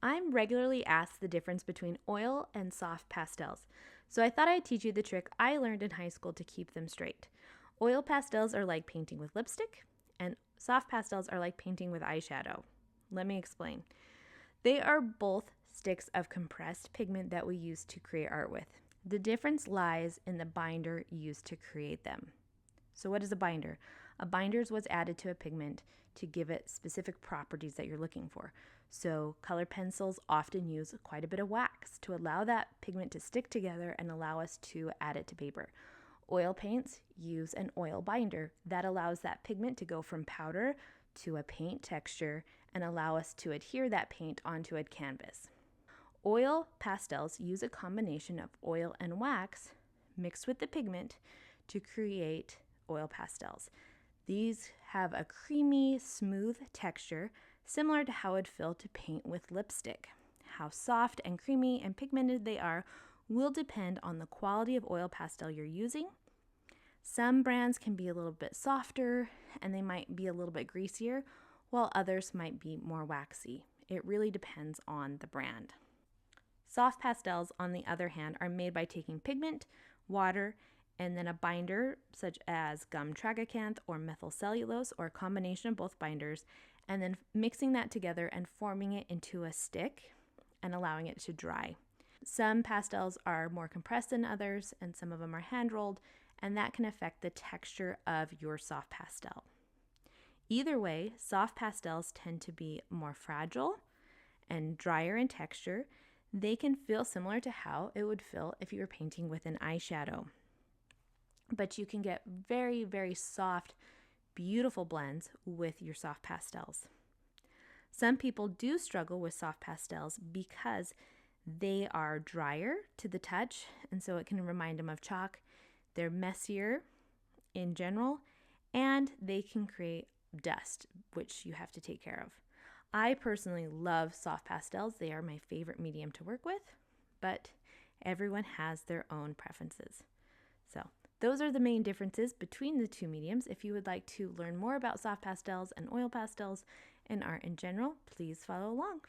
I'm regularly asked the difference between oil and soft pastels, so I thought I'd teach you the trick I learned in high school to keep them straight. Oil pastels are like painting with lipstick, and soft pastels are like painting with eyeshadow. Let me explain. They are both sticks of compressed pigment that we use to create art with. The difference lies in the binder used to create them. So, what is a binder? A binder is what's added to a pigment to give it specific properties that you're looking for. So, colored pencils often use quite a bit of wax to allow that pigment to stick together and allow us to add it to paper. Oil paints use an oil binder that allows that pigment to go from powder to a paint texture and allow us to adhere that paint onto a canvas. Oil pastels use a combination of oil and wax mixed with the pigment to create oil pastels. These have a creamy, smooth texture, similar to how it'd feel to paint with lipstick. How soft and creamy and pigmented they are will depend on the quality of oil pastel you're using. Some brands can be a little bit softer and they might be a little bit greasier, while others might be more waxy. It really depends on the brand. Soft pastels, on the other hand, are made by taking pigment, water, and then a binder such as gum tragacanth or methyl cellulose, or a combination of both binders, and then mixing that together and forming it into a stick and allowing it to dry. Some pastels are more compressed than others, and some of them are hand rolled, and that can affect the texture of your soft pastel. Either way, soft pastels tend to be more fragile and drier in texture. They can feel similar to how it would feel if you were painting with an eyeshadow. But you can get very, very soft, beautiful blends with your soft pastels. Some people do struggle with soft pastels because they are drier to the touch, and so it can remind them of chalk. They're messier in general, and they can create dust, which you have to take care of. I personally love soft pastels. They are my favorite medium to work with, but everyone has their own preferences. So those are the main differences between the two mediums. If you would like to learn more about soft pastels and oil pastels and art in general, please follow along.